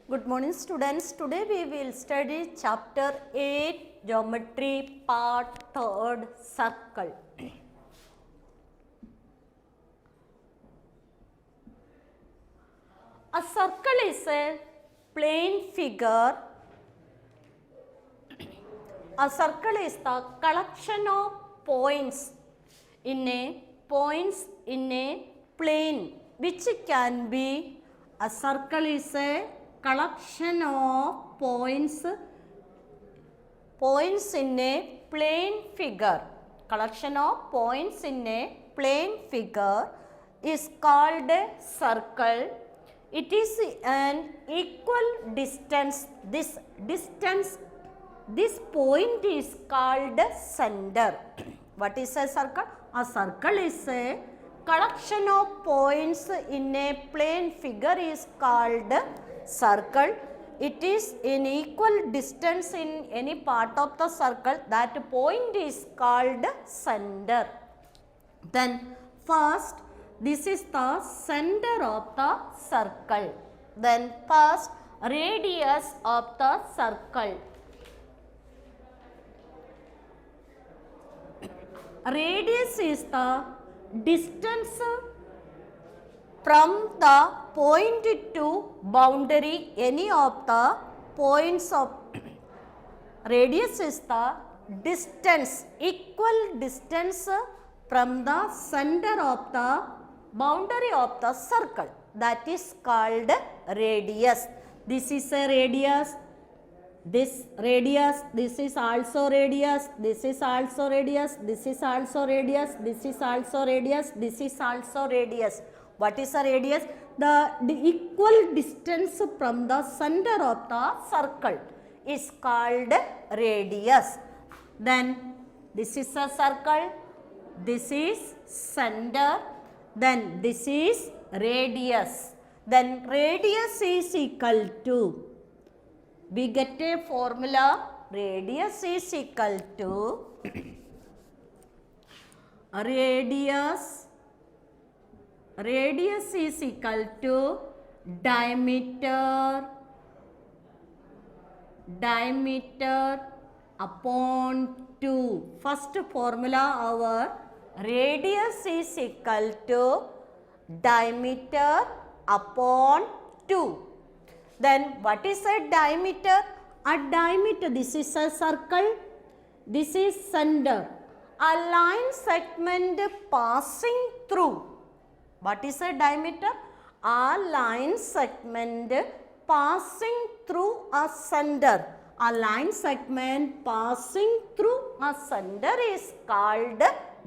Good morning students. Today we will study chapter 8 geometry part 3rd circle. A circle is a plane figure. A circle is the collection of points in a plane which can be. A circle is a collection of points in a plane figure. Collection of points in a plane figure is called a circle. It is an equal distance. This point is called center. What is a circle? A circle is a collection of points in a plane figure is called circle. It is in equal distance in any part of the circle. That point is called center. Then first, this is the center of the circle. Then first, radius of the circle. Radius is the distance from the point to boundary, any of the points of radius is the distance, equal distance from the center of the boundary of the circle, that is called radius. This is a radius, this radius, this is also radius, this is also radius, this is also radius, this is also radius, this is also radius. What is a radius? The equal distance from the center of the circle is called radius. Then this is a circle, this is center, then this is radius. Then radius is equal to, we get a formula, radius is equal to radius is equal to diameter upon 2. First formula, our radius is equal to diameter upon 2. Then what is a diameter? A diameter, this is a circle, this is center. A line segment passing through. What is a diameter? A line segment passing through a center. A line segment passing through a center is called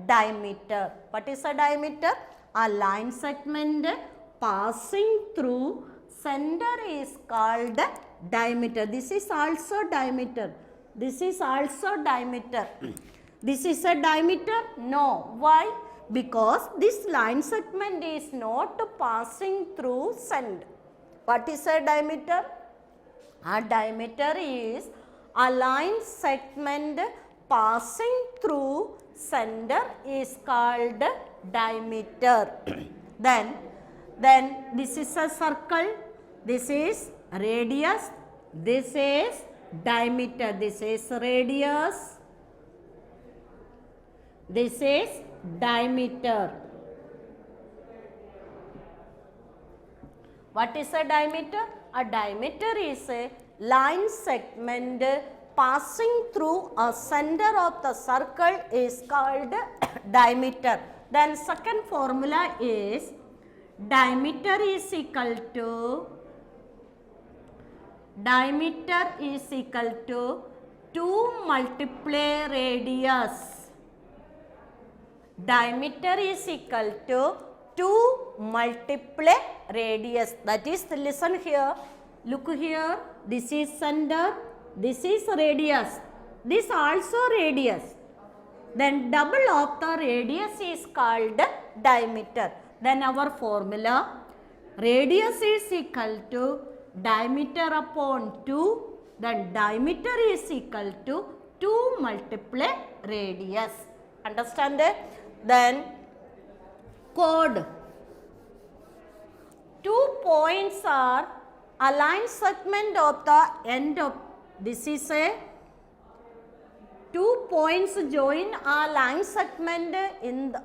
diameter. What is a diameter? A line segment passing through center is called diameter. This is also diameter. This is also diameter. This is a diameter? No. Why? Because this line segment is not passing through center. What is a diameter? A diameter is a line segment passing through center is called diameter. Then this is a circle, this is radius, this is diameter, this is radius, this is diameter. What is a diameter? A diameter is a line segment passing through a center of the circle is called diameter. Then second formula is diameter is equal to 2 multiply radius. Diameter is equal to 2 multiply radius. That is, listen here, look here, this is center, this is radius, this also radius. Then double of the radius is called diameter. Then our formula, radius is equal to diameter upon 2, then diameter is equal to 2 multiply radius. Understand it? Then chord. 2 points are align segment of the end of, this is a 2 points join a line segment in the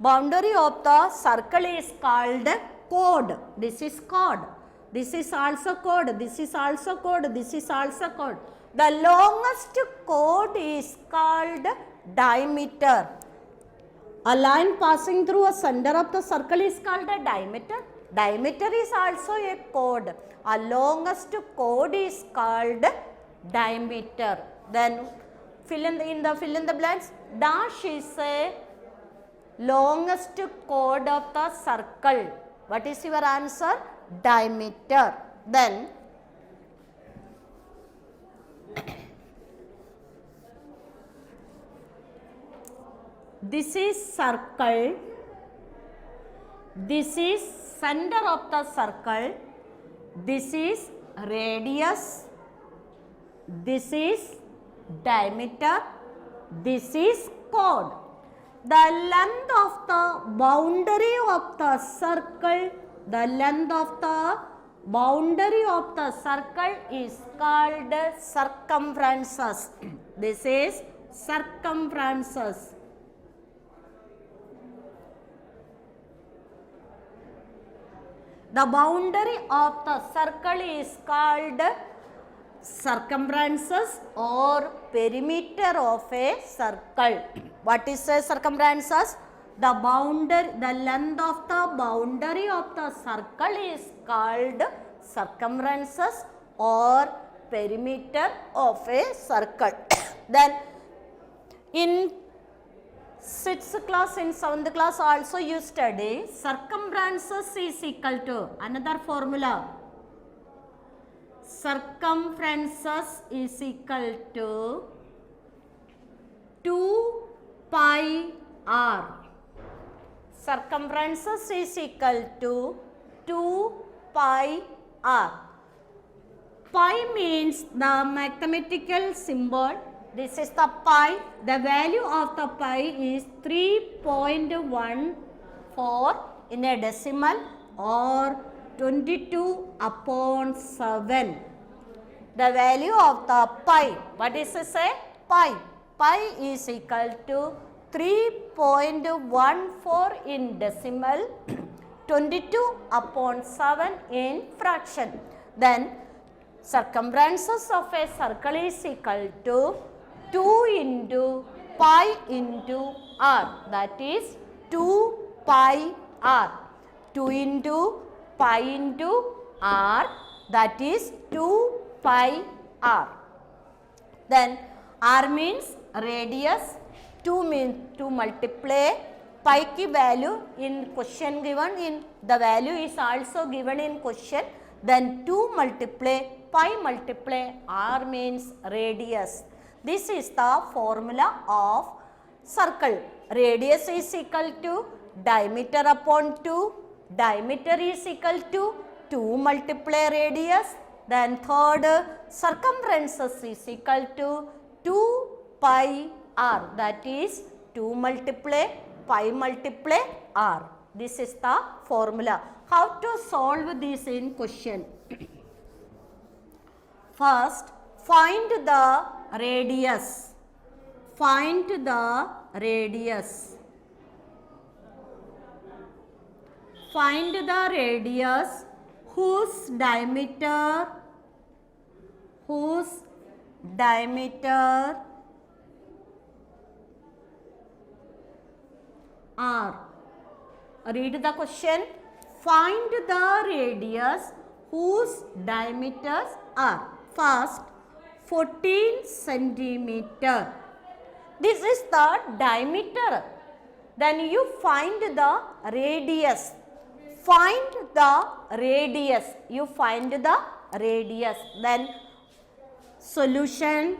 boundary of the circle is called chord. This is chord. This is also chord. This is also chord. This is also chord. The longest chord is called diameter. A line passing through a center of the circle is called a diameter. Diameter is also a chord. A longest chord is called diameter. Then fill in the blanks. Dash is a longest chord of the circle. What is your answer? Diameter. Then this is circle. This is center of the circle. This is radius. This is diameter. This is chord. The length of the boundary of the circle, the length of the boundary of the circle is called circumferences. This is circumferences. The boundary of the circle is called circumferences or perimeter of a circle. What is a circumferences? The boundary, the length of the boundary of the circle is called circumferences or perimeter of a circle. Then in 6th class, in 7th class also you study circumferences is equal to another formula. Circumferences is equal to 2 pi r. Circumferences is equal to 2 pi r. Pi means the mathematical symbol. This is the pi. The value of the pi is 3.14 in a decimal or 22/7. The value of the pi, what is it say? Pi. Pi is equal to 3.14 in decimal, 22/7 in fraction. Then circumferences of a circle is equal to 2 into pi into r, that is 2 pi r. 2 into pi into r, that is 2 pi r. Then r means radius, 2 means to multiply, pi ki value in question given, in the value is also given in question. Then 2 multiply pi multiply r means radius. This is the formula of circle. Radius is equal to diameter upon 2. Diameter is equal to 2 multiply radius. Then third, circumferences is equal to 2 pi r, that is 2 multiply pi multiply r. This is the formula. How to solve this in question? First, find the radius. Find the radius. Find the radius whose diameter r. Read the question. Find the radius whose diameters are. First, 14 centimeter. This is the diameter. Then you find the radius. Find the radius. You find the radius. Then solution.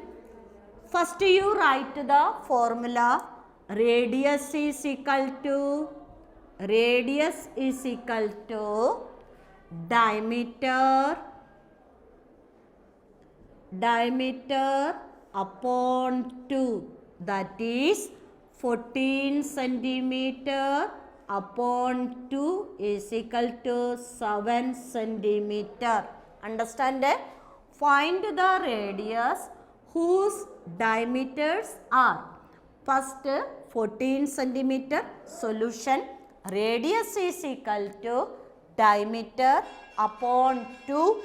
First you write the formula. Radius is equal to diameter upon 2, that is 14 centimeter upon 2 is equal to 7 centimeter. Understand? Find the radius whose diameters are first 14 centimeter. Solution: radius is equal to diameter upon 2,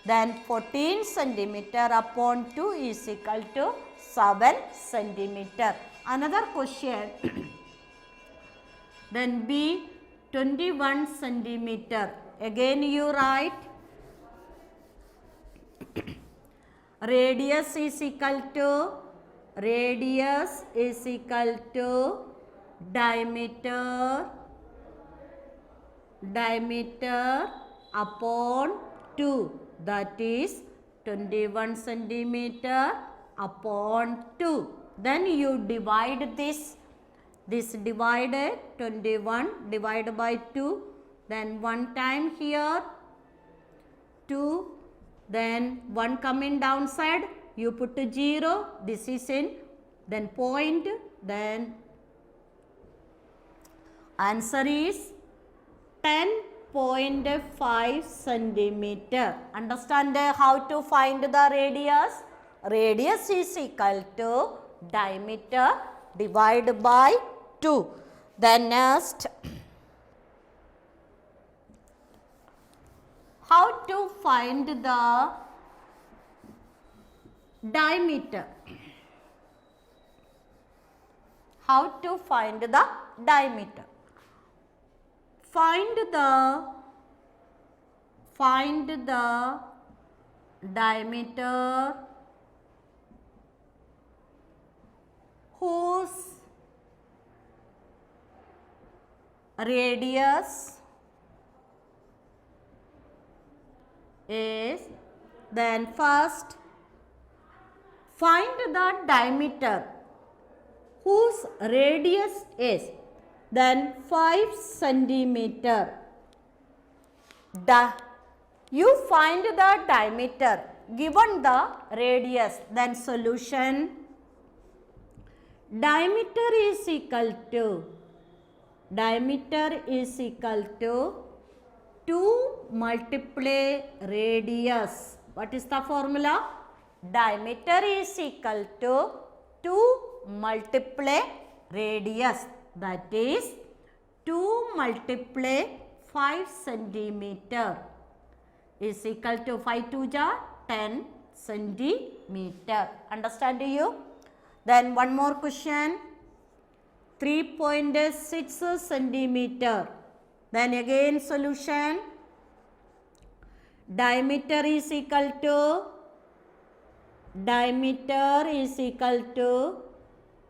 then 14 centimeter upon 2 is equal to 7 centimeter. Another question. Then B 21 centimeter. Again you write radius is equal to diameter upon 2, that is 21 centimeter upon 2. Then you divide this divided 21 divided by 2, then 1 time here 2, then 1 coming downside, you put 0, this is in, then point, then answer is 10.5 centimeter. Understand how to find the radius? Radius is equal to diameter divided by 2. Then next, how to find the diameter? How to find the diameter? Find the diameter whose radius is, then first find the diameter whose radius is, then 5 centimeter. You find the diameter given the radius, then solution: diameter is equal to 2 multiply radius. What is the formula? Diameter is equal to 2 multiply radius, that is 2 multiply 5 centimeter is equal to 5 2 ja 10 centimeter. Understand you? Then one more question. 3.6 centimeter. Then again solution: diameter is equal to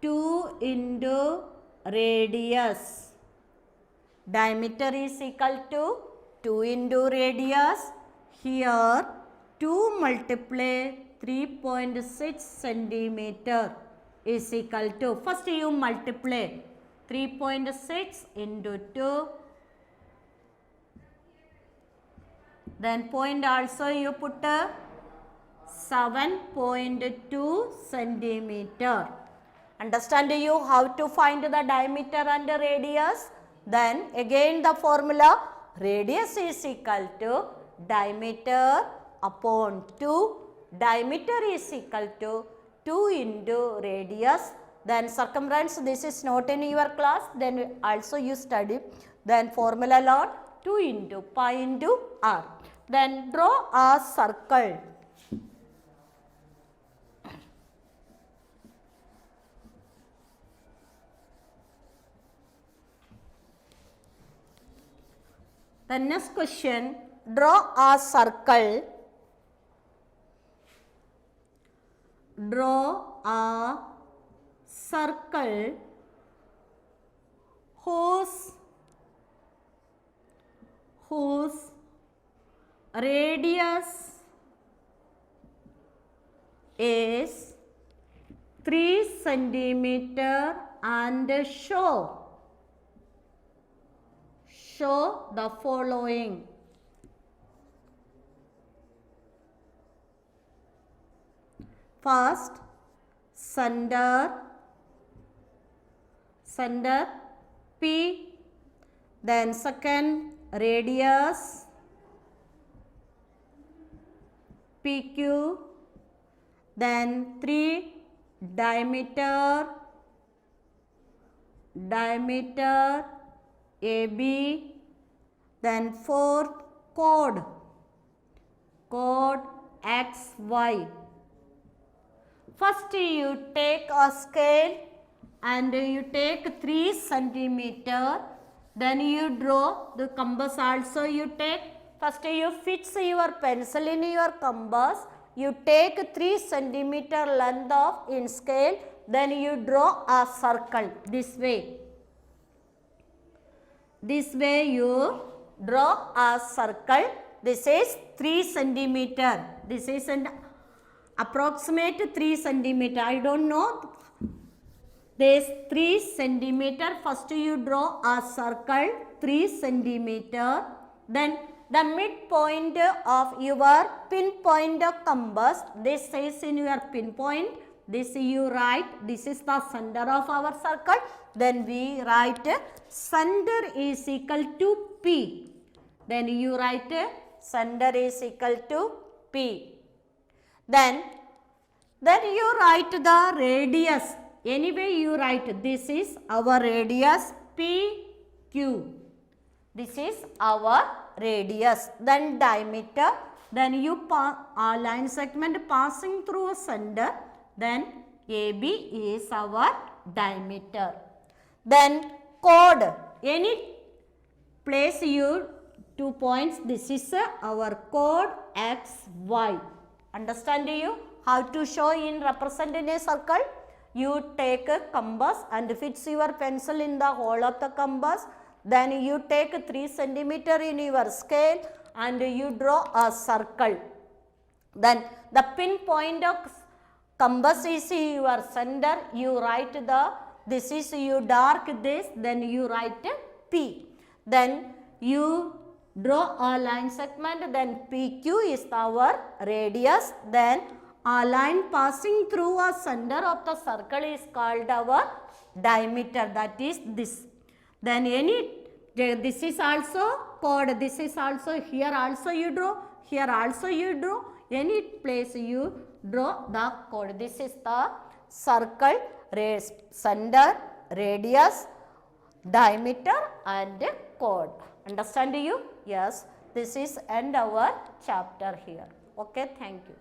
2 into radius. Diameter is equal to 2 into radius. Here 2 multiply 3.6 centimeter is equal to, first you multiply 3.6 into 2, then point also you put 7.2 centimeter. Understand you how to find the diameter and the radius? Then again the formula: radius is equal to diameter upon 2. Diameter is equal to 2 into radius. Then circumference, this is not in your class, then also you study. Then formula lot: 2 into pi into r. Then draw a circle. The next question: draw a circle. Draw a circle whose radius is 3 centimeter and show the following. First, center P, then second radius, PQ, then 3 diameter AB, then 4th chord XY. First you take a scale and you take 3 centimeter, then you draw the compass also you take. First you fix your pencil in your compass, you take 3 centimeter length of in scale, then you draw a circle this way. This way you draw a circle. This is 3 centimeter. This is an approximate 3 centimeter. I don't know. This 3 centimeter. First you draw a circle 3 centimeter. Then the midpoint of your pinpoint compass. This is in your pinpoint. This you write. This is the center of our circle. Then we write center is equal to P. Then you write center is equal to P. Then you write the radius. Anyway you write this is our radius PQ. This is our radius. Then diameter. Then you a line segment passing through a center. Then AB is our diameter. Then chord. Any place you 2 points. This is our chord XY. Understand you how to show in represent in a circle? You take a compass and fix your pencil in the hole of the compass. Then you take 3 centimeter in your scale and you draw a circle. Then the pinpoint of compass is your center. You write this is you dark this. Then you write P. Then you draw a line segment. Then PQ is our radius. Then a line passing through a center of the circle is called our diameter. That is this. Then this is also chord. This is also here also you draw. Here also you draw. Any place you draw the chord. This is the circle, center, radius, diameter and chord. Understand you? Yes. This is end our chapter here. Okay. Thank you.